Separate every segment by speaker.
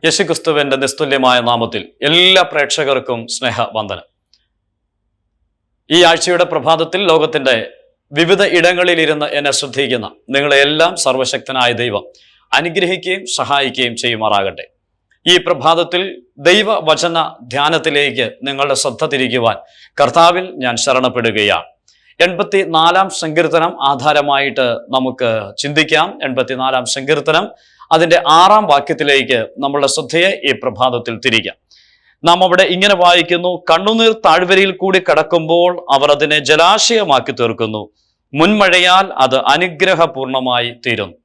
Speaker 1: യേശുക്രിസ്തുവിന്റെ നിസ്തുല്യമായ നാമത്തിൽ എല്ലാ പ്രേക്ഷകർക്കും സ്നേഹവന്ദനം. ഈ ആഴ്ചയുടെ പ്രഭാതത്തിൽ ലോകത്തിന്റെ വിവിധ ഇടങ്ങളിൽ ഇരുന്ന് എന്നെ ശ്രദ്ധിക്കുന്ന നിങ്ങളെല്ലാം സർവശക്തനായ ദൈവം അനുഗ്രഹിക്കുകയും സഹായിക്കുകയും ചെയ്യുമാറാകട്ടെ. ഈ പ്രഭാതത്തിൽ ദൈവവചന ധ്യാനത്തിലേക്ക് നിങ്ങളുടെ ശ്രദ്ധ തിരിക്കുവാൻ കർത്താവിൽ ഞാൻ ശരണപ്പെടുകയാണ്. 84 സങ്കീർത്തനം ആധാരമായിട്ട് നമുക്ക് ചിന്തിക്കാം. 84 സങ്കീർത്തനം അതിന്റെ 6-ാം വാക്യത്തിലേക്ക് നമ്മളുടെ ശ്രദ്ധയെ ഈ പ്രഭാതത്തിൽ തിരിക്കാം. നാം അവിടെ ഇങ്ങനെ വായിക്കുന്നു: കണ്ണുനീർ താഴ്വരയിൽ കൂടി കടക്കുമ്പോൾ അവർ അതിനെ ജലാശയമാക്കി തീർക്കുന്നു, മുൻമഴയാൽ അത് അനുഗ്രഹപൂർണമായി തീരുന്നു.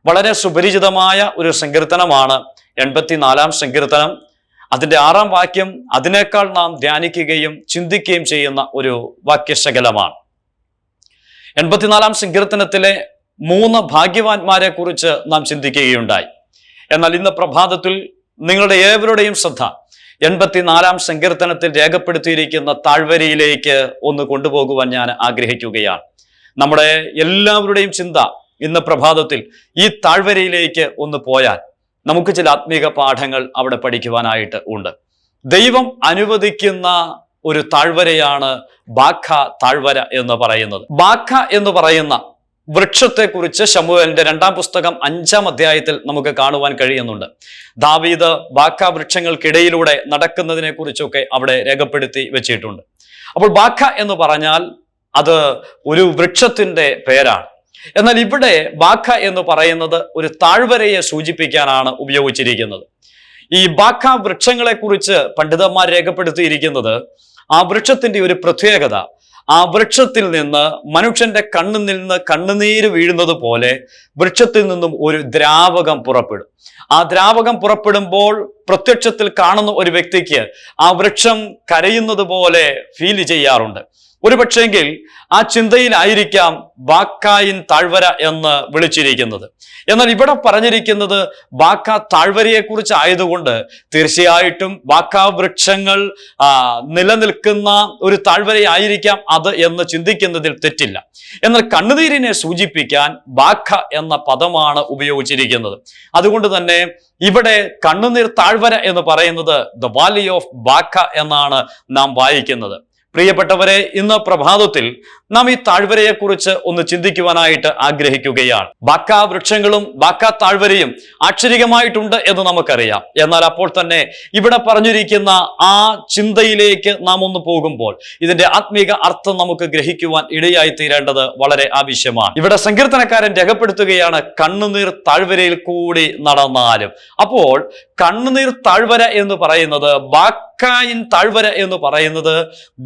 Speaker 1: വളരെ സുപരിചിതമായ ഒരു സങ്കീർത്തനമാണ് 84-ാം സങ്കീർത്തനം. അതിന്റെ 6-ാം വാക്യം അതിനേക്കാൾ നാം ധ്യാനിക്കുകയും ചിന്തിക്കുകയും ചെയ്യുന്ന ഒരു വാക്യശകലമാണ്. 84-ാം സങ്കീർത്തനത്തിലെ 3 ഭാഗ്യവാന്മാരെ കുറിച്ച് നാം ചിന്തിക്കുകയുണ്ടായി. എന്നാൽ ഇന്ന് പ്രഭാതത്തിൽ നിങ്ങളുടെ ഏവരുടെയും ശ്രദ്ധ 84-ാം സങ്കീർത്തനത്തിൽ രേഖപ്പെടുത്തിയിരിക്കുന്ന താഴ്വരയിലേക്ക് ഒന്ന് കൊണ്ടുപോകുവാൻ ഞാൻ ആഗ്രഹിക്കുകയാണ്. നമ്മുടെ എല്ലാവരുടെയും ചിന്ത ഇന്ന് പ്രഭാതത്തിൽ ഈ താഴ്വരയിലേക്ക് ഒന്ന് പോയാൽ നമുക്ക് ചില ആത്മീക പാഠങ്ങൾ അവിടെ പഠിക്കുവാനായിട്ട് ഉണ്ട്. ദൈവം അനുവദിക്കുന്ന ഒരു താഴ്വരയാണ് ബാഖ താഴ്വര എന്ന് പറയുന്നത്. ബാഖ എന്ന് പറയുന്ന വൃക്ഷത്തെക്കുറിച്ച് ശമൂവേലിന്റെ 2-ാം പുസ്തകം 5-ാം അധ്യായത്തിൽ നമുക്ക് കാണുവാൻ കഴിയുന്നുണ്ട്. ദാവീദ് ബാഖ വൃക്ഷങ്ങൾക്കിടയിലൂടെ നടക്കുന്നതിനെ കുറിച്ചൊക്കെ അവിടെ രേഖപ്പെടുത്തി വെച്ചിട്ടുണ്ട്. അപ്പോൾ ബാഖ എന്ന് പറഞ്ഞാൽ അത് ഒരു വൃക്ഷത്തിന്റെ പേരാണ്. എന്നാൽ ഇവിടെ ബാഖ എന്ന് പറയുന്നത് ഒരു താഴ്വരയെ സൂചിപ്പിക്കാനാണ് ഉപയോഗിച്ചിരിക്കുന്നത്. ഈ ബാഖ വൃക്ഷങ്ങളെ കുറിച്ച് പണ്ഡിതന്മാർ രേഖപ്പെടുത്തിയിരിക്കുന്നത് ആ വൃക്ഷത്തിന്റെ ഒരു പ്രത്യേകത, ആ വൃക്ഷത്തിൽ നിന്ന് മനുഷ്യന്റെ കണ്ണിൽ നിന്ന് കണ്ണുനീര് വീഴുന്നത് പോലെ വൃക്ഷത്തിൽ നിന്നും ഒരു ദ്രാവകം പുറപ്പെടും. ആ ദ്രാവകം പുറപ്പെടുമ്പോൾ പ്രത്യക്ഷത്തിൽ കാണുന്ന ഒരു വ്യക്തിക്ക് ആ വൃക്ഷം കരയുന്നത് പോലെ ഫീൽ ചെയ്യാറുണ്ട്. ഒരു പക്ഷേങ്കിൽ ആ ചിന്തയിലായിരിക്കാം ബാഖായിൻ താഴ്വര എന്ന് വിളിച്ചിരിക്കുന്നത്. എന്നാൽ ഇവിടെ പറഞ്ഞിരിക്കുന്നത് ബാഖ താഴ്വരയെക്കുറിച്ച് ആയതുകൊണ്ട് തീർച്ചയായിട്ടും ബാഖ വൃക്ഷങ്ങൾ നിലനിൽക്കുന്ന ഒരു താഴ്വരയായിരിക്കാം അത് എന്ന് ചിന്തിക്കുന്നതിൽ തെറ്റില്ല. എന്നാൽ കണ്ണുനീരിനെ സൂചിപ്പിക്കാൻ ബാഖ എന്ന പദമാണ് ഉപയോഗിച്ചിരിക്കുന്നത്. അതുകൊണ്ട് തന്നെ ഇവിടെ കണ്ണുനീർ താഴ്വര എന്ന് പറയുന്നത് ദ വാലി ഓഫ് ബാഖ എന്നാണ് നാം വായിക്കുന്നത്. പ്രിയപ്പെട്ടവരെ, ഇന്ന് പ്രഭാതത്തിൽ നാം ഈ താഴ്വരയെക്കുറിച്ച് ഒന്ന് ചിന്തിക്കുവാനായിട്ട് ആഗ്രഹിക്കുകയാണ്. ബാഖ വൃക്ഷങ്ങളും ബാഖ താഴ്വരയും ആക്ഷരികമായിട്ടുണ്ട് എന്ന് നമുക്കറിയാം. എന്നാൽ അപ്പോൾ തന്നെ ഇവിടെ പറഞ്ഞിരിക്കുന്ന ആ ചിന്തയിലേക്ക് നാം ഒന്ന് പോകുമ്പോൾ ഇതിന്റെ ആത്മീക അർത്ഥം നമുക്ക് ഗ്രഹിക്കുവാൻ ഇടയായി തീരേണ്ടത് വളരെ ആവശ്യമാണ്. ഇവിടെ സങ്കീർത്തനക്കാരൻ രേഖപ്പെടുത്തുകയാണ്, കണ്ണുനീർ താഴ്വരയിൽ കൂടി നടന്നാലും. അപ്പോൾ കണ്ണുനീർ താഴ്വര എന്ന് പറയുന്നത്, ബാഖായിൻ താഴ്വര എന്ന് പറയുന്നത്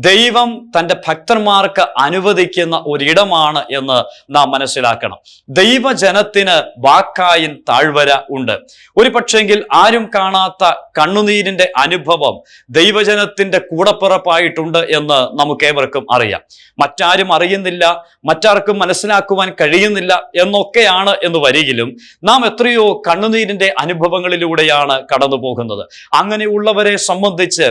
Speaker 1: ദൈവം തന്റെ ഭക്തന്മാർക്ക് അനുവദിക്കുന്ന ഒരിടമാണ് എന്ന് നാം മനസ്സിലാക്കണം. ദൈവജനത്തിന് ബാഖായിൻ താഴ്വര ഉണ്ട്. ഒരു പക്ഷെങ്കിൽ ആരും കാണാത്ത കണ്ണുനീരിന്റെ അനുഭവം ദൈവജനത്തിന്റെ കൂടപ്പിറപ്പായിട്ടുണ്ട് എന്ന് നമുക്കേവർക്കും അറിയാം. മറ്റാരും അറിയുന്നില്ല, മറ്റാർക്കും മനസ്സിലാക്കുവാൻ കഴിയുന്നില്ല എന്നൊക്കെയാണ് എന്ന് വരികിലും നാം എത്രയോ കണ്ണുനീരിന്റെ അനുഭവങ്ങളിലൂടെയാണ് കടന്നു പോകുന്നത്. അങ്ങനെയുള്ളവരെ സംബന്ധിച്ച്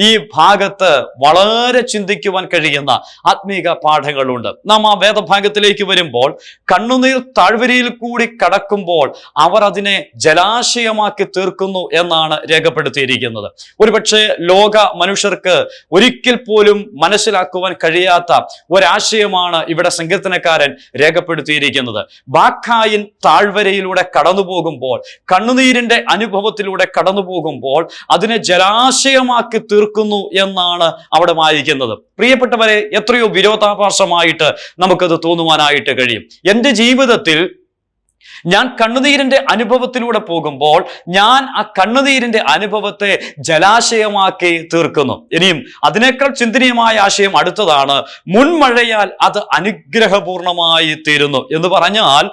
Speaker 1: ഈ ഭാഗത്ത് വളരെ ചിന്തിക്കുവാൻ കഴിയുന്ന ആത്മീക പാഠങ്ങളുണ്ട്. നാം ആ വേദഭാഗത്തിലേക്ക് വരുമ്പോൾ കണ്ണുനീർ താഴ്വരയിൽ കൂടി കടക്കുമ്പോൾ അവർ അതിനെ ജലാശയമാക്കി തീർക്കുന്നു എന്നാണ് രേഖപ്പെടുത്തിയിരിക്കുന്നത്. ഒരുപക്ഷെ ലോക മനുഷ്യർക്ക് ഒരിക്കൽ പോലും മനസ്സിലാക്കുവാൻ കഴിയാത്ത ഒരാശയമാണ് ഇവിടെ സങ്കീർത്തനക്കാരൻ രേഖപ്പെടുത്തിയിരിക്കുന്നത്. ബാഖായിൻ താഴ്വരയിലൂടെ കടന്നു പോകുമ്പോൾ, കണ്ണുനീരിന്റെ അനുഭവത്തിലൂടെ കടന്നു പോകുമ്പോൾ അതിനെ ജലാശയമാക്കി തീർക്കുന്നു എന്നാണ് അവിടെ വായിക്കുന്നത്. പ്രിയപ്പെട്ടവരെ, എത്രയോ വിരോധാഭാസമായിട്ട് നമുക്കത് തോന്നുവാനായിട്ട് കഴിയും. എൻ്റെ ജീവിതത്തിൽ ഞാൻ കണ്ണുനീരിന്റെ അനുഭവത്തിലൂടെ പോകുമ്പോൾ ഞാൻ ആ കണ്ണുനീരിന്റെ അനുഭവത്തെ ജലാശയമാക്കി തീർക്കുന്നു. ഇനിയും അതിനേക്കാൾ ചിന്തനീയമായ ആശയം അടുത്തതാണ്, മുൻമഴയാൽ അത് അനുഗ്രഹപൂർണമായി തീരുന്നു എന്ന് പറഞ്ഞാൽ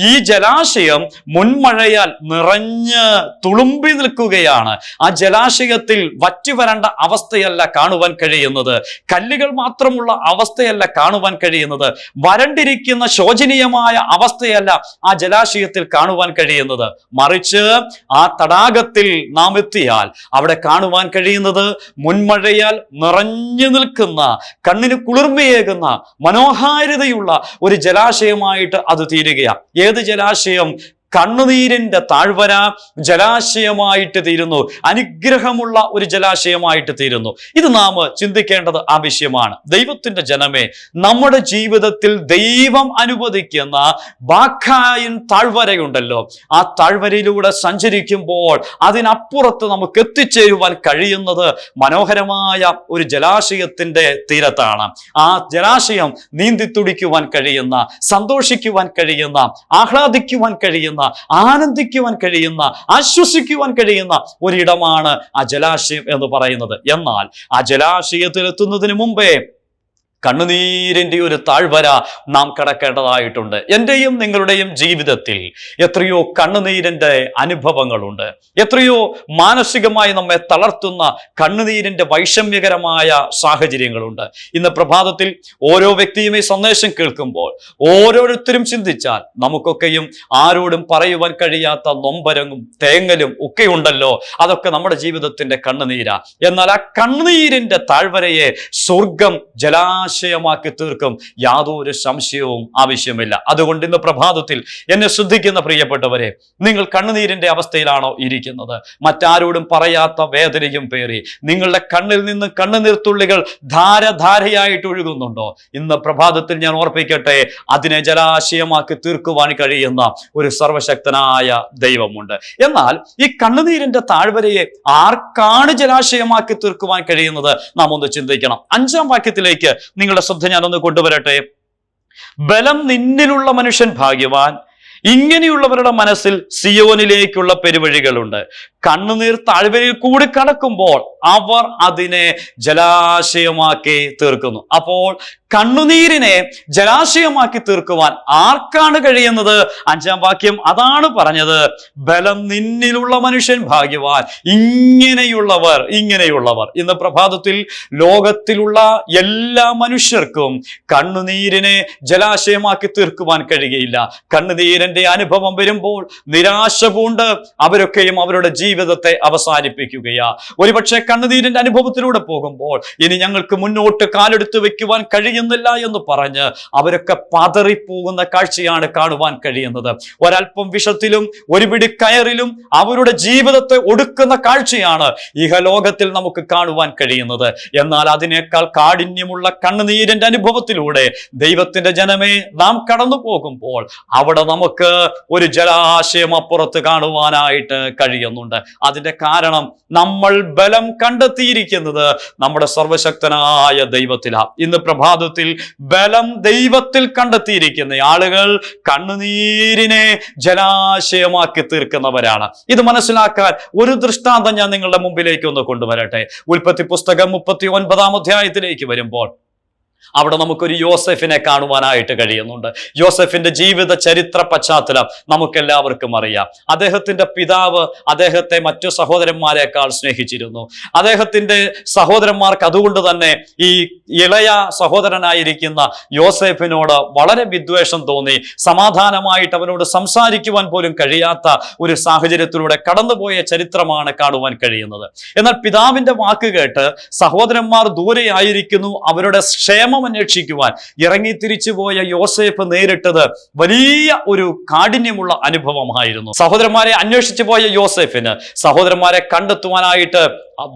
Speaker 1: ഈ ജലാശയം മുൻമഴയാൽ നിറഞ്ഞ് തുളുമ്പി നിൽക്കുകയാണ്. ആ ജലാശയത്തിൽ വറ്റിവരേണ്ട അവസ്ഥയല്ല കാണുവാൻ കഴിയുന്നത്, കല്ലുകൾ മാത്രമുള്ള അവസ്ഥയല്ല കാണുവാൻ കഴിയുന്നത്, വരണ്ടിരിക്കുന്ന ശോചനീയമായ അവസ്ഥയല്ല ആ ജലാശയത്തിൽ കാണുവാൻ കഴിയുന്നത്. മറിച്ച് ആ തടാകത്തിൽ നാം എത്തിയാൽ അവിടെ കാണുവാൻ കഴിയുന്നത് മുൻമഴയാൽ നിറഞ്ഞു നിൽക്കുന്ന, കണ്ണിന് കുളിർമയേകുന്ന, മനോഹാരിതയുള്ള ഒരു ജലാശയമായിട്ട് അത് തീരുകയാണ്. ഏത് ജലാശയം? കണ്ണുനീരിന്റെ താഴ്വര ജലാശയമായിട്ട് തീരുന്നു, അനുഗ്രഹമുള്ള ഒരു ജലാശയമായിട്ട് തീരുന്നു. ഇത് നാം ചിന്തിക്കേണ്ടത് ആവശ്യമാണ്. ദൈവത്തിന്റെ ജനമേ, നമ്മുടെ ജീവിതത്തിൽ ദൈവം അനുവദിക്കുന്ന ബാഖായിൻ താഴ്വരയുണ്ടല്ലോ, ആ താഴ്വരയിലൂടെ സഞ്ചരിക്കുമ്പോൾ അതിനപ്പുറത്ത് നമുക്ക് എത്തിച്ചേരുവാൻ കഴിയുന്നത് മനോഹരമായ ഒരു ജലാശയത്തിന്റെ തീരത്താണ്. ആ ജലാശയം നീന്തി തുടിക്കുവാൻ കഴിയുന്ന, സന്തോഷിക്കുവാൻ കഴിയുന്ന, ആഹ്ലാദിക്കുവാൻ കഴിയുന്ന, ആനന്ദിക്കുവാൻ കഴിയുന്ന, ആശ്വസിക്കുവാൻ കഴിയുന്ന ഒരിടമാണ് ആ ജലാശയം എന്ന് പറയുന്നത്. എന്നാൽ ആ ജലാശയത്തിലെത്തുന്നതിന് മുമ്പേ കണ്ണുനീരിന്റെ ഒരു താഴ്വര നാം കടക്കേണ്ടതായിട്ടുണ്ട്. എന്റെയും നിങ്ങളുടെയും ജീവിതത്തിൽ എത്രയോ കണ്ണുനീരിന്റെ അനുഭവങ്ങളുണ്ട്, എത്രയോ മാനസികമായി നമ്മെ തളർത്തുന്ന കണ്ണുനീരിന്റെ വൈഷമ്യകരമായ സാഹചര്യങ്ങളുണ്ട്. ഇന്ന് പ്രഭാതത്തിൽ ഓരോ വ്യക്തിയും ഈ സന്ദേശം കേൾക്കുമ്പോൾ ഓരോരുത്തരും ചിന്തിച്ചാൽ നമുക്കൊക്കെയും ആരോടും പറയുവാൻ കഴിയാത്ത നൊമ്പരങ്ങും തേങ്ങലും ഒക്കെ ഉണ്ടല്ലോ. അതൊക്കെ നമ്മുടെ ജീവിതത്തിന്റെ കണ്ണുനീരാ. എന്നാൽ ആ കണ്ണുനീരിന്റെ താഴ്വരയെ സ്വർഗം ജലാശയമാക്കി തീർക്കും, യാതൊരു സംശയവും ആവശ്യമില്ല. അതുകൊണ്ട് ഇന്ന് പ്രഭാതത്തിൽ എന്നെ ശ്രദ്ധിക്കുന്ന പ്രിയപ്പെട്ടവരെ, നിങ്ങൾ കണ്ണുനീരിന്റെ അവസ്ഥയിലാണോ ഇരിക്കുന്നത്? മറ്റാരോടും പറയാത്ത വേദനയും പേറി നിങ്ങളുടെ കണ്ണിൽ നിന്ന് കണ്ണുനീർത്തുള്ളികൾ ധാരധാരയായിട്ട് ഒഴുകുന്നുണ്ടോ? ഇന്ന് പ്രഭാതത്തിൽ ഞാൻ ഓർപ്പിക്കട്ടെ, അതിനെ ജലാശയമാക്കി തീർക്കുവാൻ കഴിയുന്ന ഒരു സർവശക്തനായ ദൈവമുണ്ട്. എന്നാൽ ഈ കണ്ണുനീരിന്റെ താഴ്വരയെ ആർക്കാണ് ജലാശയമാക്കി തീർക്കുവാൻ കഴിയുന്നത്? നാം ഒന്ന് ചിന്തിക്കണം. 5-ാം വാക്യത്തിലേക്ക് നിങ്ങളുടെ ശ്രദ്ധ ഞാനൊന്ന് കൊണ്ടുവരട്ടെ. ബലം നിന്നിലുള്ള മനുഷ്യൻ ഭാഗ്യവാൻ, ഇങ്ങനെയുള്ളവരുടെ മനസ്സിൽ സിയോനിലേക്കുള്ള പെരുവഴികളുണ്ട്. കണ്ണുനീർ താഴ്വരയിൽ കൂടി കടക്കുമ്പോൾ അവർ അതിനെ ജലാശയമാക്കി തീർക്കുന്നു. അപ്പോൾ കണ്ണുനീരിനെ ജലാശയമാക്കി തീർക്കുവാൻ ആർക്കാണ് കഴിയുന്നത്? 5-ാം വാക്യം അതാണ് പറഞ്ഞത്. ബലം നിന്നിലുള്ള മനുഷ്യൻ ഭാഗ്യവാൻ, ഇങ്ങനെയുള്ളവർ. ഇന്ന് പ്രഭാതത്തിൽ ലോകത്തിലുള്ള എല്ലാ മനുഷ്യർക്കും കണ്ണുനീരിനെ ജലാശയമാക്കി തീർക്കുവാൻ കഴിയുകയില്ല. കണ്ണുനീരിന്റെ അനുഭവം വരുമ്പോൾ നിരാശ പൂണ്ട് അവരൊക്കെയും അവരുടെ ജീവിതത്തെ അവസാനിപ്പിക്കുകയാ. ഒരുപക്ഷെ കണ്ണുനീരിന്റെ അനുഭവത്തിലൂടെ പോകുമ്പോൾ ഇനി ഞങ്ങൾക്ക് മുന്നോട്ട് കാലെടുത്ത് വെക്കുവാൻ കഴിയുന്നില്ല എന്ന് പറഞ്ഞ് അവരൊക്കെ പതറിപ്പോകുന്ന കാഴ്ചയാണ് കാണുവാൻ കഴിയുന്നത്. ഒരൽപ്പം വിഷത്തിലും ഒരു പിടി കയറിലും അവരുടെ ജീവിതത്തെ ഒടുക്കുന്ന കാഴ്ചയാണ് ഇഹലോകത്തിൽ നമുക്ക് കാണുവാൻ കഴിയുന്നത്. എന്നാൽ അതിനേക്കാൾ കാഠിന്യമുള്ള കണ്ണുനീരിന്റെ അനുഭവത്തിലൂടെ ദൈവത്തിന്റെ ജനമേ നാം കടന്നു പോകുമ്പോൾ അവിടെ നമുക്ക് ഒരു ജലാശയം അപ്പുറത്ത് കാണുവാനായിട്ട് കഴിയുന്നുണ്ട്. അതിന്റെ കാരണം നമ്മൾ ബലം കണ്ടെത്തിയിരിക്കുന്നത് നമ്മുടെ സർവശക്തനായ ദൈവത്തിലാണ്. ഇന്ന് പ്രഭാതത്തിൽ ബലം ദൈവത്തിൽ കണ്ടെത്തിയിരിക്കുന്ന ആളുകൾ കണ്ണുനീരിനെ ജലാശയമാക്കി തീർക്കുന്നവരാണ്. ഇത് മനസ്സിലാക്കാൻ ഒരു ദൃഷ്ടാന്തം ഞാൻ നിങ്ങളുടെ മുമ്പിലേക്ക് ഒന്ന് കൊണ്ടുവരട്ടെ. ഉൽപ്പത്തി പുസ്തകം 39-ാം അധ്യായത്തിലേക്ക് വരുമ്പോൾ അവിടെ നമുക്കൊരു യോസെഫിനെ കാണുവാനായിട്ട് കഴിയുന്നുണ്ട്. യോസെഫിന്റെ ജീവിത ചരിത്ര പശ്ചാത്തലം നമുക്കെല്ലാവർക്കും അറിയാം. അദ്ദേഹത്തിന്റെ പിതാവ് അദ്ദേഹത്തെ മറ്റു സഹോദരന്മാരെക്കാൾ സ്നേഹിച്ചിരുന്നു. അദ്ദേഹത്തിന്റെ സഹോദരന്മാർക്ക് അതുകൊണ്ട് തന്നെ ഈ ഇളയ സഹോദരനായിരിക്കുന്ന യോസെഫിനോട് വളരെ വിദ്വേഷം തോന്നി. സമാധാനമായിട്ട് അവനോട് സംസാരിക്കുവാൻ പോലും കഴിയാത്ത ഒരു സാഹചര്യത്തിലൂടെ കടന്നുപോയ ചരിത്രമാണ് കാണുവാൻ കഴിയുന്നത്. എന്നാൽ പിതാവിന്റെ വാക്ക് കേട്ട് സഹോദരന്മാർ ദൂരെയായിരിക്കുന്നു, അവരുടെ ക്ഷേമം അന്വേഷിക്കുവാൻ ഇറങ്ങി തിരിച്ചുപോയ യോസേഫ് നേരിട്ടത് വലിയ ഒരു കാഠിന്യമുള്ള അനുഭവമായിരുന്നു. സഹോദരന്മാരെ അന്വേഷിച്ചു പോയ യോസേഫിന് സഹോദരന്മാരെ കണ്ടെത്തുവാനായിട്ട്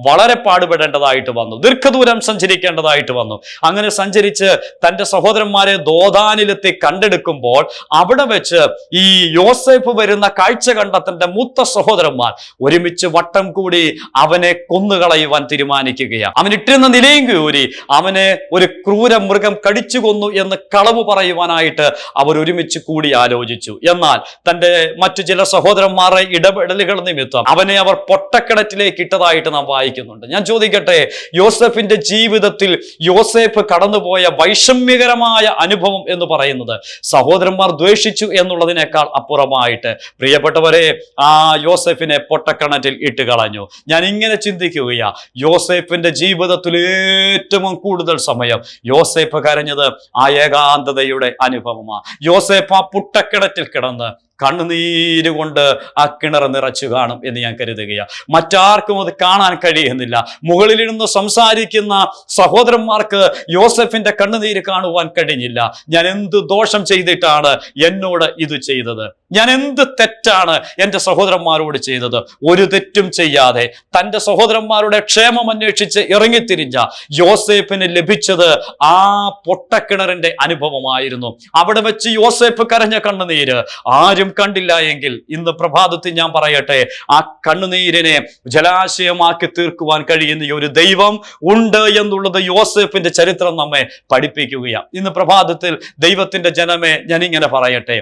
Speaker 1: വളരെ പാടുപെടേണ്ടതായിട്ട് വന്നു, ദീർഘദൂരം സഞ്ചരിക്കേണ്ടതായിട്ട് വന്നു. അങ്ങനെ സഞ്ചരിച്ച് തന്റെ സഹോദരന്മാരെ ദോദാനിലെത്തി കണ്ടെടുക്കുമ്പോൾ അവിടെ വെച്ച് ഈ യോസേഫ് വരുന്ന കാഴ്ച കണ്ട തന്റെ മൂത്ത സഹോദരന്മാർ ഒരുമിച്ച് വട്ടം കൂടി അവനെ കൊന്നുകളയുവാൻ തീരുമാനിക്കുകയാണ്. അവൻ ഇട്ടിരുന്ന നിലയും കൂരി അവനെ ഒരു ക്രൂര മൃഗം കടിച്ചു കൊന്നു എന്ന് കളവ് പറയുവാനായിട്ട് അവർ ഒരുമിച്ച് കൂടി ആലോചിച്ചു. എന്നാൽ തന്റെ മറ്റു ചില സഹോദരന്മാരെ ഇടപെടലുകൾ നിമിത്തം അവനെ അവർ പൊട്ടക്കിണറ്റിലേക്ക് ഇട്ടതായിട്ട് നാം വായിക്കുന്നുണ്ട്. ഞാൻ ചോദിക്കട്ടെ, യോസെഫിന്റെ ജീവിതത്തിൽ യോസേഫ് കടന്നുപോയ വൈഷമ്യകരമായ അനുഭവം എന്ന് പറയുന്നത് സഹോദരന്മാർ ദ്വേഷിച്ചു എന്നുള്ളതിനേക്കാൾ അപ്പുറമായിട്ട് പ്രിയപ്പെട്ടവരെ ആ യോസെഫിനെ പൊട്ടക്കിണറ്റിൽ ഇട്ട് കളഞ്ഞു. ഞാൻ ഇങ്ങനെ ചിന്തിക്കുകയാ, യോസേഫിന്റെ ജീവിതത്തിൽ ഏറ്റവും കൂടുതൽ സമയം യോസേഫ് കരഞ്ഞത് ആ ഏകാന്തതയുടെ അനുഭവമാണ്. യോസേഫ് ആ പൊട്ടക്കിണറ്റിൽ കിടന്ന് കണ്ണുനീര് കൊണ്ട് ആ കിണർ നിറച്ചു കാണും എന്ന് ഞാൻ കരുതുകയാണ്. മറ്റാർക്കും അത് കാണാൻ കഴിയുന്നില്ല. മുകളിലിരുന്ന് സംസാരിക്കുന്ന സഹോദരന്മാർക്ക് യോസെഫിന്റെ കണ്ണുനീര് കാണുവാൻ കഴിഞ്ഞില്ല. ഞാൻ എന്ത് ദോഷം ചെയ്തിട്ടാണ് എന്നോട് ഇത് ചെയ്തത്? ഞാൻ എന്ത് തെറ്റാണ് എൻ്റെ സഹോദരന്മാരോട് ചെയ്തത്? ഒരു തെറ്റും ചെയ്യാതെ തൻ്റെ സഹോദരന്മാരുടെ ക്ഷേമം അന്വേഷിച്ച് ഇറങ്ങിത്തിരിഞ്ഞ യോസേഫിന് ലഭിച്ചത് ആ പൊട്ടക്കിണറിന്റെ അനുഭവമായിരുന്നു. അവിടെ വെച്ച് യോസേഫ് കരഞ്ഞ കണ്ണുനീര് ആരും കണ്ടില്ല എങ്കിൽ ഇന്ന് പ്രഭാതത്തിൽ ഞാൻ പറയട്ടെ, ആ കണ്ണുനീരിനെ ജലാശയമാക്കി തീർക്കുവാൻ കഴിയുന്ന ഒരു ദൈവം ഉണ്ട് എന്നുള്ളത് യോസേഫിന്റെ ചരിത്രം നമ്മെ പഠിപ്പിക്കുകയാണ്. ഇന്ന് പ്രഭാതത്തിൽ ദൈവത്തിന്റെ ജനമേ, ഞാനിങ്ങനെ പറയട്ടെ,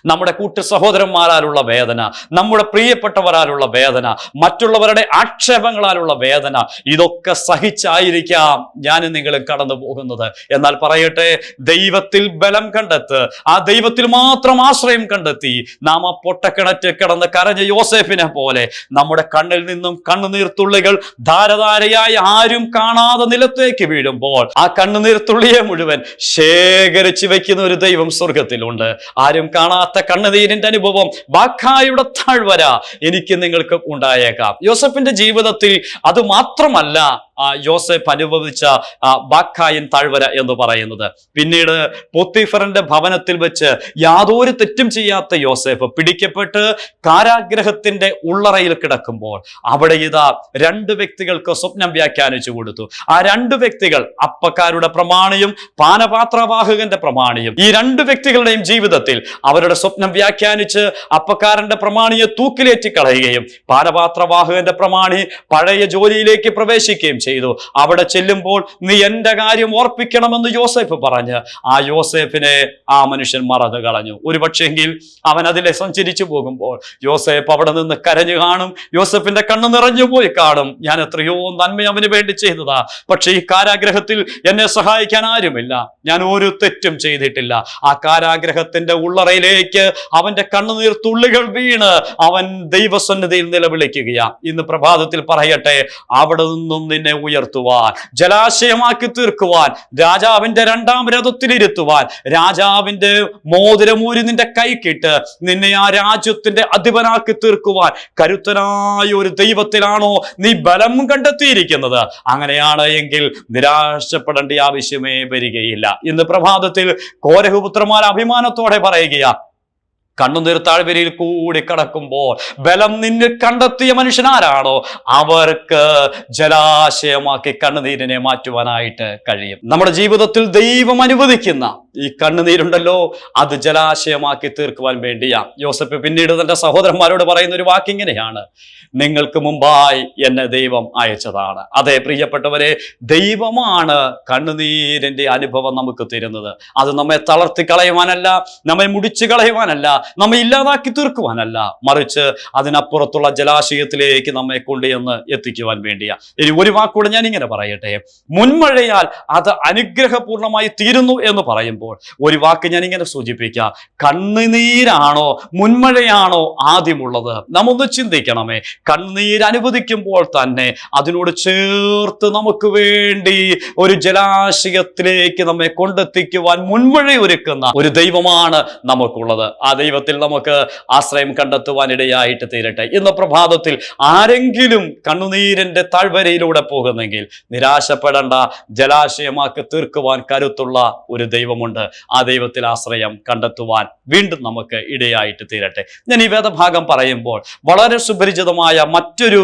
Speaker 1: നമ്മുടെ കൂട്ടു സഹോദരന്മാരാലുള്ള വേദന, നമ്മുടെ പ്രിയപ്പെട്ടവരാലുള്ള വേദന, മറ്റുള്ളവരുടെ ആക്ഷേപങ്ങളാലുള്ള വേദന, ഇതൊക്കെ സഹിച്ചായിരിക്കാം ഞാനും നിങ്ങളും കടന്നു പോകുന്നത്. എന്നാൽ പറയട്ടെ, ദൈവത്തിൽ ബലം കണ്ടെത്ത്, ആ ദൈവത്തിൽ മാത്രം ആശ്രയം കണ്ടെത്തി നാം ആ പൊട്ടക്കിണറ്റ് കിടന്ന് കരഞ്ഞ യോസേഫിനെ പോലെ നമ്മുടെ കണ്ണിൽ നിന്നും കണ്ണുനീർത്തുള്ളികൾ ധാരധാരയായി ആരും കാണാതെ നിലത്തേക്ക് വീഴുമ്പോൾ ആ കണ്ണുനീർത്തുള്ളിയെ മുഴുവൻ ശേഖരിച്ചു വെക്കുന്ന ഒരു ദൈവം സ്വർഗത്തിലുണ്ട്. ആരും കാണാത്ത കണ്ണുനീരിന്റെ അനുഭവം, ബാഖായുടെ താഴ്വര എനിക്ക് നിങ്ങൾക്ക് ഉണ്ടായേക്കാം. യോസെഫിന്റെ ജീവിതത്തിൽ അത് മാത്രമല്ല യോസെഫ് അനുഭവിച്ച ബാഖായിൻ താഴ്വര എന്ന് പറയുന്നത്. പിന്നീട് പോത്തിഫറിന്റെ ഭവനത്തിൽ വെച്ച് യാതൊരു തെറ്റും ചെയ്യാത്ത യോസെഫ് പിടിക്കപ്പെട്ട് കാരാഗ്രഹത്തിന്റെ ഉള്ളറയിൽ കിടക്കുമ്പോൾ അവിടെ ഇതാ രണ്ട് വ്യക്തികൾക്ക് സ്വപ്നം വ്യാഖ്യാനിച്ചു കൊടുത്തു. ആ രണ്ട് വ്യക്തികൾ, അപ്പക്കാരുടെ പ്രമാണിയും പാനപാത്രവാഹകന്റെ പ്രമാണിയും, ഈ രണ്ട് വ്യക്തികളുടെയും ജീവിതത്തിൽ അവരുടെ സ്വപ്നം വ്യാഖ്യാനിച്ച് അപ്പക്കാരന്റെ പ്രമാണിയെ തൂക്കിലേറ്റി കളയുകയും പാനപാത്രവാഹകന്റെ പ്രമാണി പഴയ ജോലിയിലേക്ക് പ്രവേശിക്കുകയും ചെയ്തു. അവിടെ ചെല്ലുമ്പോൾ നീ എന്റെ കാര്യം ഓർപ്പിക്കണമെന്ന് യോസേഫ് പറഞ്ഞ് ആ യോസേഫിനെ ആ മനുഷ്യൻ മറന്നു കളഞ്ഞു. ഒരു പക്ഷെങ്കിൽ അവൻ അതിലെ സഞ്ചരിച്ചു പോകുമ്പോൾ യോസേഫ് അവിടെ നിന്ന് കരഞ്ഞു കാണും. യോസേഫിന്റെ കണ്ണ് നിറഞ്ഞു പോയി കാണും. ഞാൻ എത്രയോ നന്മ അവന് വേണ്ടി ചെയ്തതാ, പക്ഷെ ഈ കാരാഗ്രഹത്തിൽ എന്നെ സഹായിക്കാൻ ആരുമില്ല, ഞാൻ ഒരു തെറ്റും ചെയ്തിട്ടില്ല. ആ കാരാഗ്രഹത്തിന്റെ ഉള്ളറയിലേക്ക് അവന്റെ കണ്ണുനീർ തുള്ളികൾ വീണ് അവൻ ദൈവസന്നിധിയിൽ നിലവിളിക്കുകയാ. ഇന്ന് പ്രഭാതത്തിൽ പറയട്ടെ, അവിടെ നിന്നും നിന്നെ ഉയർത്തുവാൻ, ജലാശയമാക്കി തീർക്കുവാൻ, രാജാവിന്റെ രണ്ടാം രഥത്തിലിരുത്തുവാൻ, രാജാവിന്റെ മോതിരമൂരി നിന്റെ കൈക്കിട്ട് നിന്നെ ആ രാജ്യത്തിന്റെ അധിപനാക്കി തീർക്കുവാൻ കരുത്തനായ ഒരു ദൈവത്തിലാണോ നീ ബലം കണ്ടെത്തിയിരിക്കുന്നത്? അങ്ങനെയാണ് എങ്കിൽ നിരാശപ്പെടേണ്ട ആവശ്യമേ വരികയില്ല. ഇന്ന് പ്രഭാതത്തിൽ കോരഹപുത്രന്മാർ അഭിമാനത്തോടെ പറയുകയാ, കണ്ണുനീർ താഴ്വരയിൽ കൂടി കടക്കുമ്പോൾ ബലം നിന്നിൽ കണ്ടെത്തിയ മനുഷ്യനാരാണോ അവർക്ക് ജലാശയമാക്കി കണ്ണുനീരിനെ മാറ്റുവാനായിട്ട് കഴിയും. നമ്മുടെ ജീവിതത്തിൽ ദൈവം അനുവദിക്കുന്ന ഈ കണ്ണുനീരുണ്ടല്ലോ, അത് ജലാശയമാക്കി തീർക്കുവാൻ വേണ്ടിയാ. യോസഫ് പിന്നീട് തന്റെ സഹോദരന്മാരോട് പറയുന്ന ഒരു വാക്കിങ്ങനെയാണ്, നിങ്ങൾക്ക് മുമ്പായി എന്നെ ദൈവം അയച്ചതാണ്. അതെ പ്രിയപ്പെട്ടവരെ, ദൈവമാണ് കണ്ണുനീരിന്റെ അനുഭവം നമുക്ക് തരുന്നത്. അത് നമ്മെ തളർത്തി കളയുവാനല്ല, നമ്മെ മുടിച്ചു കളയുവാനല്ല, നമ്മെ ഇല്ലാതാക്കി തീർക്കുവാനല്ല, മറിച്ച് അതിനപ്പുറത്തുള്ള ജലാശയത്തിലേക്ക് നമ്മെ കൊണ്ടുചെന്ന് എത്തിക്കുവാൻ വേണ്ടിയാ. ഇനി ഒരു വാക്കുകൂടെ ഞാൻ ഇങ്ങനെ പറയട്ടെ, മുൻമഴയാൽ അത് അനുഗ്രഹപൂർണമായി തീരുന്നു എന്ന് പറയുമ്പോൾ ഒരു വാക്ക് ഞാൻ ഇങ്ങനെ സൂചിപ്പിക്കാം, കണ്ണുനീരാണോ മുൻമഴയാണോ ആദ്യമുള്ളത്? നാം ഒന്ന് ചിന്തിക്കണമേ. കണ്ണുനീര് അനുവദിക്കുമ്പോൾ തന്നെ അതിനോട് ചേർത്ത് നമുക്ക് വേണ്ടി ഒരു ജലാശയത്തിലേക്ക് നമ്മെ കൊണ്ടെത്തിക്കുവാൻ മുൻമഴ ഒരുക്കുന്ന ഒരു ദൈവമാണ് നമുക്കുള്ളത്. ആ ദൈവത്തിൽ നമുക്ക് ആശ്രയം കണ്ടെത്തുവാൻ ഇടയായിട്ട് തീരട്ടെ. ഇന്ന് പ്രഭാതത്തിൽ ആരെങ്കിലും കണ്ണുനീരിന്റെ താഴ്വരയിലൂടെ പോകുന്നെങ്കിൽ നിരാശപ്പെടേണ്ട, ജലാശയമാക്കി തീർക്കുവാൻ കരുത്തുള്ള ഒരു ദൈവമുണ്ട്. ആ ദൈവത്തിൽ ആശ്രയം കണ്ടെത്തുവാൻ വീണ്ടും നമുക്ക് ഇടയായിട്ട് തീരട്ടെ. ഞാൻ ഈ വേദഭാഗം പറയുമ്പോൾ വളരെ സുപരിചിതമായ മറ്റൊരു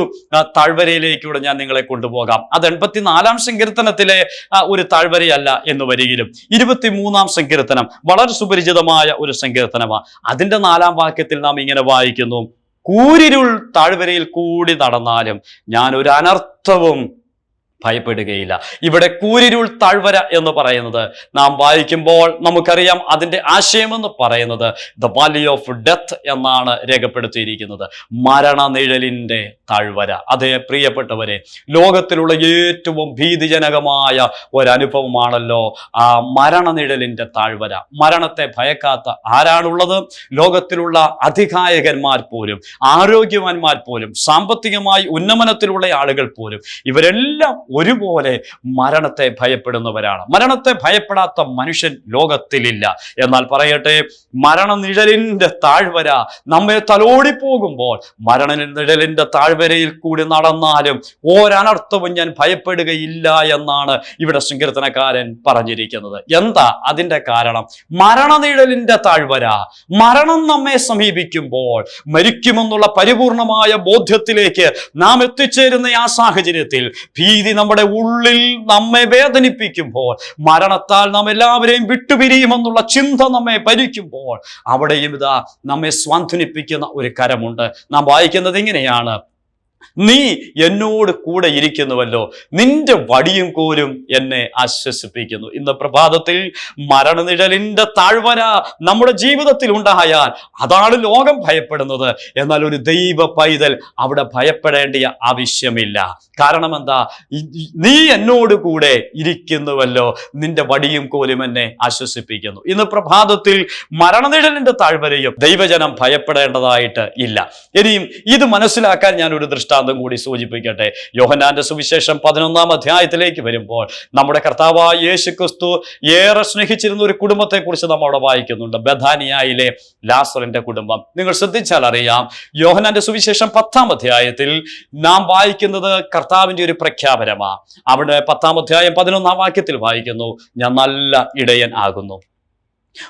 Speaker 1: താഴ്വരയിലേക്കൂടെ ഞാൻ നിങ്ങളെ കൊണ്ടുപോകാം. അത് 84-ാം സങ്കീർത്തനത്തിലെ ഒരു താഴ്വരയല്ല എന്ന് വരികിലും 23-ാം സങ്കീർത്തനം വളരെ സുപരിചിതമായ ഒരു സങ്കീർത്തനമാണ്. അതിന്റെ 4-ാം വാക്യത്തിൽ നാം ഇങ്ങനെ വായിക്കുന്നു, കൂരിരുൾ താഴ്വരയിൽ കൂടി നടന്നാലും ഞാൻ ഒരു അനർത്ഥവും ഭയപ്പെടുകയില്ല. ഇവിടെ കൂരിരുൾ താഴ്വര എന്ന് പറയുന്നത് നാം വായിക്കുമ്പോൾ നമുക്കറിയാം, അതിന്റെ ആശയമെന്ന് പറയുന്നത് ദ വാലി ഓഫ് ഡെത്ത് എന്നാണ് രേഖപ്പെടുത്തിയിരിക്കുന്നത്. മരണനിഴലിന്റെ താഴ്വര. അതേ പ്രിയപ്പെട്ടവരെ, ലോകത്തിലുള്ള ഏറ്റവും ഭീതിജനകമായ ഒരനുഭവമാണല്ലോ ആ മരണനിഴലിന്റെ താഴ്വര. മരണത്തെ ഭയക്കാത്ത ആരാണുള്ളത്? ലോകത്തിലുള്ള അധികായകന്മാർ പോലും, ആരോഗ്യവാന്മാർ പോലും, സാമ്പത്തികമായി ഉന്നമനത്തിലുള്ള ആളുകൾ പോലും, ഇവരെല്ലാം ഒരുപോലെ മരണത്തെ ഭയപ്പെടുന്നവരാണ്. മരണത്തെ ഭയപ്പെടാത്ത മനുഷ്യൻ ലോകത്തിലില്ല. എന്നാൽ പറയട്ടെ, മരണനിഴലിന്റെ താഴ്വര നമ്മെ തലോടിപ്പോകുമ്പോൾ, മരണനിഴലിന്റെ താഴ്വരയിൽ കൂടി നടന്നാലും ഒരനർത്ഥവും ഞാൻ ഭയപ്പെടുകയില്ല എന്നാണ് ഇവിടെ സങ്കീർത്തനക്കാരൻ പറഞ്ഞിരിക്കുന്നത്. എന്താ അതിന്റെ കാരണം? മരണനിഴലിന്റെ താഴ്വര, മരണം നമ്മെ സമീപിക്കുമ്പോൾ, മരിക്കുമെന്നുള്ള പരിപൂർണമായ ബോധ്യത്തിലേക്ക് നാം എത്തിച്ചേരുന്ന ആ സാഹചര്യത്തിൽ ഭീതി നമ്മുടെ ഉള്ളിൽ നമ്മെ വേദനിപ്പിക്കുമ്പോൾ, മരണത്താൽ നാം എല്ലാവരെയും വിട്ടുപിരിയുമെന്നുള്ള ചിന്ത നമ്മെ ഭരിക്കുമ്പോൾ, അവിടെയും ഇതാ നമ്മെ സ്വാന്തനിപ്പിക്കുന്ന ഒരു കരമുണ്ട്. നാം വായിക്കുന്നത് ഇങ്ങനെയാണ്: നീ എന്നോട് കൂടെ ഇരിക്കുന്നുവല്ലോ, നിന്റെ വടിയും കോലും എന്നെ ആശ്വസിപ്പിക്കുന്നു. ഇന്ന് പ്രഭാതത്തിൽ മരണനിഴലിന്റെ താഴ്വര നമ്മുടെ ജീവിതത്തിൽ ഉണ്ടായാൽ അതാണ് ലോകം ഭയപ്പെടുന്നത്. എന്നാൽ ഒരു ദൈവ പൈതൽ അവിടെ ഭയപ്പെടേണ്ടിയ ആവശ്യമില്ല. കാരണം എന്താ? നീ എന്നോട് കൂടെ ഇരിക്കുന്നുവല്ലോ, നിന്റെ വടിയും കോലും എന്നെ ആശ്വസിപ്പിക്കുന്നു. ഇന്ന് പ്രഭാതത്തിൽ മരണനിഴലിന്റെ താഴ്വരയും ദൈവജനം ഭയപ്പെടേണ്ടതായിട്ട് ഇല്ല. ഇനിയും ഇത് മനസ്സിലാക്കാൻ ഞാൻ ഒരു ദൃഷ്ടാന്തം കൂടി സൂചിപ്പിക്കട്ടെ. യോഹന്നാന്റെ സുവിശേഷം 11-ാം അധ്യായത്തിലേക്ക് വരുമ്പോൾ നമ്മുടെ കർത്താവായ യേശു ക്രിസ്തു ഏറെ സ്നേഹിച്ചിരുന്ന ഒരു കുടുംബത്തെ കുറിച്ച് നമ്മൾ അവിടെ വായിക്കുന്നുണ്ട്. ബഥാനിയയിലെ ലാസറിന്റെ കുടുംബം. നിങ്ങൾ ശ്രദ്ധിച്ചാൽ അറിയാം, യോഹന്നാന്റെ സുവിശേഷം 10-ാം അധ്യായത്തിൽ നാം വായിക്കുന്നത് കർത്താവിന്റെ ഒരു പ്രഖ്യാപനമാണ്. അവിടെ 10-ാം അധ്യായം 11-ാം വാക്യത്തിൽ വായിക്കുന്നു, ഞാൻ നല്ല ഇടയൻ ആകുന്നു.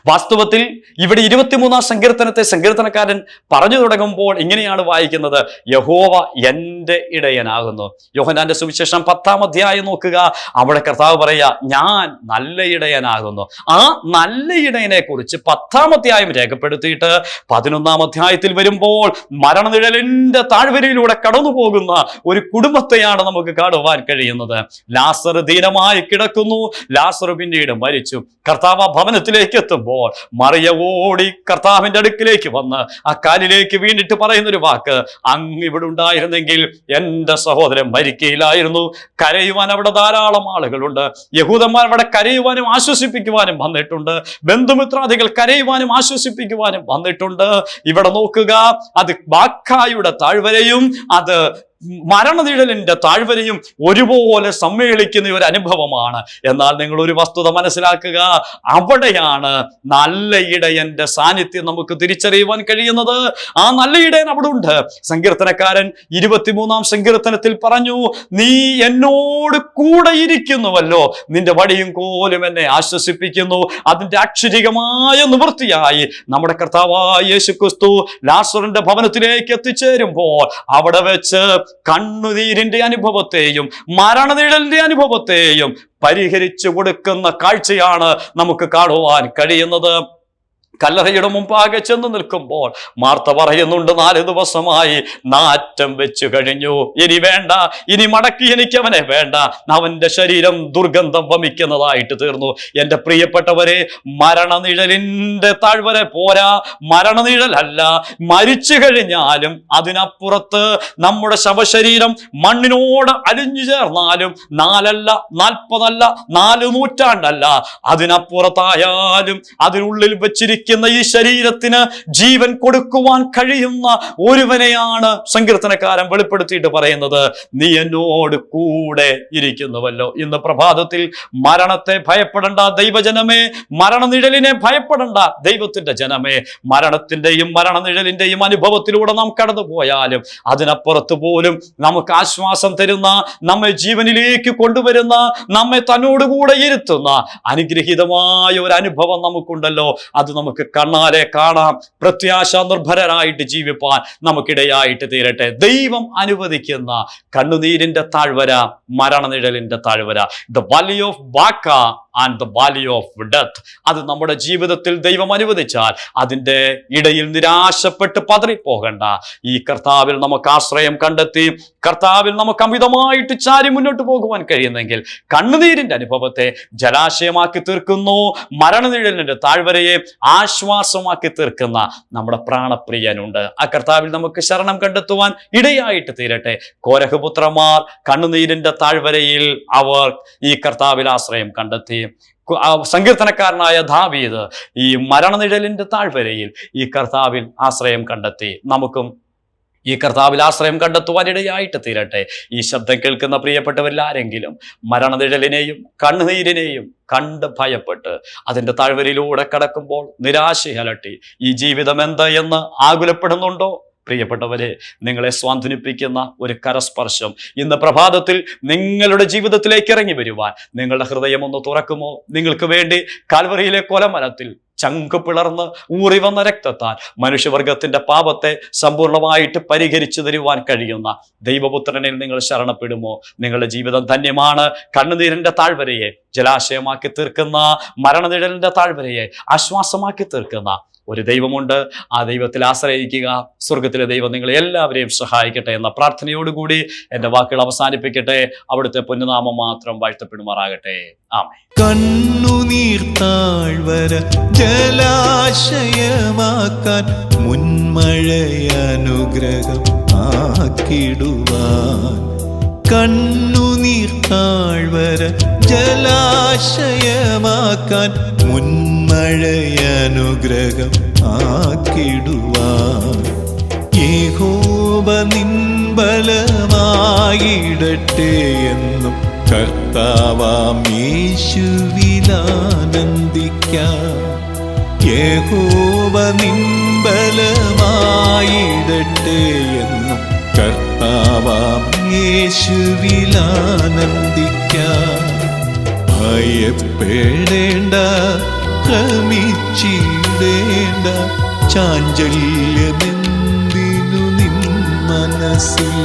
Speaker 1: വാസ്തവത്തിൽ ഇവിടെ 23-ാം സങ്കീർത്തനത്തെ സങ്കീർത്തനക്കാരൻ പറഞ്ഞു തുടങ്ങുമ്പോൾ ഇങ്ങനെയാണ് വായിക്കുന്നത്: യഹോവ എൻ്റെ ഇടയനാകുന്നു. യോഹന്നാന്റെ സുവിശേഷം 10-ാം അധ്യായം നോക്കുക, അവിടെ കർത്താവ് പറയാ, ഞാൻ നല്ല ഇടയനാകുന്നു. ആ നല്ല ഇടയനെ കുറിച്ച് 10-ാം അധ്യായം രേഖപ്പെടുത്തിയിട്ട് 11-ാം അധ്യായത്തിൽ വരുമ്പോൾ മരണനിഴലിന്റെ താഴ്വരയിലൂടെ കടന്നു പോകുന്ന ഒരു കുടുംബത്തെയാണ് നമുക്ക് കാണുവാൻ കഴിയുന്നത്. ലാസർ ദീനമായി കിടക്കുന്നു. ലാസർ പിന്നീട് മരിച്ചു. കർത്താവ് ഭവനത്തിലേക്ക് എത്തുമ്പോൾ മറിയ ഓടി കർത്താവിന്റെ അടുക്കിലേക്ക് വന്ന് ആ കാലിലേക്ക് വീണിട്ട് പറയുന്നൊരു വാക്ക്: അങ്ങ് ഇവിടെ ഉണ്ടായിരുന്നെങ്കിൽ എൻ്റെ സഹോദരൻ മരിക്കയില്ലായിരുന്നു. കരയുവാൻ അവിടെ ധാരാളം ആളുകളുണ്ട്. യഹൂദന്മാർ അവിടെ കരയുവാനും ആശ്വസിപ്പിക്കുവാനും വന്നിട്ടുണ്ട്. ബന്ധുമിത്രാദികൾ കരയുവാനും ആശ്വസിപ്പിക്കുവാനും വന്നിട്ടുണ്ട്. ഇവിടെ നോക്കുക, അത് ബാക്കായുടെ താഴ്വരയും അത് മരണനിഴലിന്റെ താഴ്വരയും ഒരുപോലെ സമ്മേളിക്കുന്ന ഒരു അനുഭവമാണ്. എന്നാൽ നിങ്ങൾ ഒരു വസ്തുത മനസ്സിലാക്കുക, അവിടെയാണ് നല്ല ഇടയന്റെ സാന്നിധ്യം നമുക്ക് തിരിച്ചറിയുവാൻ കഴിയുന്നത്. ആ നല്ല ഇടയൻ അവിടെ ഉണ്ട്. സങ്കീർത്തനക്കാരൻ 23-ാം സങ്കീർത്തനത്തിൽ പറഞ്ഞു, നീ എന്നോട് കൂടെ ഇരിക്കുന്നുവല്ലോ, നിന്റെ വടിയും കോലും എന്നെ ആശ്വസിപ്പിക്കുന്നു. അതിന്റെ അക്ഷരികമായ നിവൃത്തിയായി നമ്മുടെ കർത്താവായ യേശു ക്രിസ്തു ലാസറിന്റെ ഭവനത്തിലേക്ക് എത്തിച്ചേരുമ്പോൾ അവിടെ വെച്ച് കണ്ണുനീരിന്റെ അനുഭവത്തെയും മരണനിഴലിന്റെ അനുഭവത്തെയും പരിഹരിച്ചു കൊടുക്കുന്ന കാഴ്ചയാണ് നമുക്ക് കാണുവാൻ കഴിയുന്നത്. കല്ലറയുടെ മുമ്പാകെ ചെന്ന് നിൽക്കുമ്പോൾ മാർത്ത പറയുന്നുണ്ട്, 4 ദിവസമായി നാറ്റം വെച്ചു കഴിഞ്ഞു, ഇനി വേണ്ട, ഇനി മടക്കി എനിക്ക് അവനെ വേണ്ട, അവന്റെ ശരീരം ദുർഗന്ധം വമിക്കുന്നതായിട്ട് തീർന്നു. എൻ്റെ പ്രിയപ്പെട്ടവരെ, മരണനിഴലിന്റെ താഴ്വര പോരാ, മരണനിഴലല്ല, മരിച്ചു കഴിഞ്ഞാലും അതിനപ്പുറത്ത് നമ്മുടെ ശവശരീരം മണ്ണിനോട് അലിഞ്ഞു ചേർന്നാലും 4 അല്ല 40 അല്ല 4 നൂറ്റാണ്ടല്ല, അതിനപ്പുറത്തായാലും അതിനുള്ളിൽ വെച്ചിരിക്കുന്ന ഈ ശരീരത്തിന് ജീവൻ കൊടുക്കുവാൻ കഴിയുന്ന ഒരുവനെയാണ് സങ്കീർത്തനക്കാരൻ വെളിപ്പെടുത്തിയിട്ട് പറയുന്നത്, നീ എന്നോട് കൂടെ ഇരിക്കുന്നുവല്ലോ. ഇന്ന് പ്രഭാതത്തിൽ മരണത്തെ ഭയപ്പെടേണ്ട ദൈവജനമേ, മരണനിഴലിനെ ഭയപ്പെടേണ്ട ദൈവത്തിന്റെ ജനമേ. മരണത്തിന്റെയും മരണനിഴലിന്റെയും അനുഭവത്തിലൂടെ നാം കടന്നുപോയാലും അതിനപ്പുറത്ത് പോലും നമുക്ക് ആശ്വാസം തരുന്ന, നമ്മെ ജീവനിലേക്ക് കൊണ്ടുവരുന്ന, നമ്മെ തന്നോടുകൂടെ ഇരുത്തുന്ന അനുഗ്രഹീതമായ ഒരു അനുഭവം നമുക്കുണ്ടല്ലോ. അത് നമുക്ക് കണ്ണാലെ കാണാം. പ്രത്യാശ നിർഭരരായിട്ട് ജീവിപ്പാൻ നമുക്കിടയായിട്ട് തീരട്ടെ. ദൈവം അനുവദിക്കുന്ന കണ്ണുനീരിന്റെ താഴ്വര, മരണനിഴലിന്റെ താഴ്വര, the valley of Baca and the valley of death, അത് നമ്മുടെ ജീവിതത്തിൽ ദൈവം അനുവദിച്ചാൽ അതിൻ്റെ ഇടയിൽ നിരാശപ്പെട്ട് പതറിപ്പോകണ്ട. ഈ കർത്താവിൽ നമുക്ക് ആശ്രയം കണ്ടെത്തി കർത്താവിൽ നമുക്ക് അമിതമായിട്ട് ചാരി മുന്നോട്ട് പോകുവാൻ കഴിയുന്നെങ്കിൽ കണ്ണുനീരിന്റെ അനുഭവത്തെ ജലാശയമാക്കി തീർക്കുന്നു, മരണനിഴലിന്റെ താഴ്വരയെ ആശ്വാസമാക്കി തീർക്കുന്ന നമ്മുടെ പ്രാണപ്രിയനുണ്ട്. ആ കർത്താവിൽ നമുക്ക് ശരണം കണ്ടെത്തുവാൻ ഇടയായിട്ട് തീരട്ടെ. കോരഹപുത്രന്മാർ കണ്ണുനീരിന്റെ താഴ്വരയിൽ അവർ ഈ കർത്താവിൽ ആശ്രയം കണ്ടെത്തി. സങ്കീർത്തനക്കാരനായ ദാവീദ് ഈ മരണനിഴലിന്റെ താഴ്വരയിൽ ഈ കർത്താവിൽ ആശ്രയം കണ്ടെത്തി. നമുക്കും ഈ കർത്താവിൽ ആശ്രയം കണ്ടെത്തുവാനിടയായിട്ട് തീരട്ടെ. ഈ ശബ്ദം കേൾക്കുന്ന പ്രിയപ്പെട്ടവരിൽ ആരെങ്കിലും മരണനിഴലിനെയും കണ്ണുനീരിനെയും കണ്ട് ഭയപ്പെട്ട് അതിൻ്റെ താഴ്വരയിലൂടെ കടക്കുമ്പോൾ നിരാശ അലട്ടി ഈ ജീവിതം എന്ത് എന്ന് ആകുലപ്പെടുന്നുണ്ടോ? പ്രിയപ്പെട്ടവരെ, നിങ്ങളെ സ്വാന്തനിപ്പിക്കുന്ന ഒരു കരസ്പർശം ഇന്ന് പ്രഭാതത്തിൽ നിങ്ങളുടെ ജീവിതത്തിലേക്ക് ഇറങ്ങി വരുവാൻ നിങ്ങളുടെ ഹൃദയം ഒന്ന് തുറക്കുമോ? നിങ്ങൾക്ക് വേണ്ടി കാൽവറിയിലെ കൊലമരത്തിൽ ചങ്ക് പിളർന്ന് ഊറി വന്ന രക്തത്താൽ മനുഷ്യവർഗത്തിന്റെ പാപത്തെ സമ്പൂർണമായിട്ട് പരിഹരിച്ചു തരുവാൻ കഴിയുന്ന ദൈവപുത്രനിൽ നിങ്ങൾ ശരണപ്പെടുമോ? നിങ്ങളുടെ ജീവിതം ധന്യമാണ്. കണ്ണുനീരിന്റെ താഴ്വരയെ ജലാശയമാക്കി തീർക്കുന്ന, മരണനിഴലിന്റെ താഴ്വരയെ ആശ്വാസമാക്കി തീർക്കുന്ന ഒരു ദൈവമുണ്ട്. ആ ദൈവത്തിൽ ആശ്രയിക്കുക. സ്വർഗത്തിലെ ദൈവം നിങ്ങളെ എല്ലാവരെയും സഹായിക്കട്ടെ എന്ന പ്രാർത്ഥനയോടുകൂടി എൻ്റെ വാക്കുകൾ അവസാനിപ്പിക്കട്ടെ. അവിടുത്തെ പൊന്നുനാമം മാത്രം വാഴ്ത്തപ്പെടുമാറാകട്ടെ. ആമേൻ.
Speaker 2: കണ്ണുനീർ താഴ്വര ജലാശയമാക്കാൻ മുൻമഴയനുഗ്രഹം ആക്കിടുവാൻ. കണ്ണുനീർ താഴ്വര ജലാശയമാക്കാൻ മുൻമഴയനുഗ്രഹം ആക്കിടുവാൻ. യഹോവ നിൻബലമായിടട്ടെ എന്നും കർത്താവാം യേശുവിലാനന്ദിക്കാം. യഹോവ നിൻബലമായിടട്ടെ എന്നും കർത്താവാം യേശുവിലാനന്ദിക്കാം. ഭയപ്പെടേണ്ട, ഭ്രമിച്ചിടേണ്ട, ചാഞ്ചല്യമെന്തിനു നിൻ മനസ്സിൽ.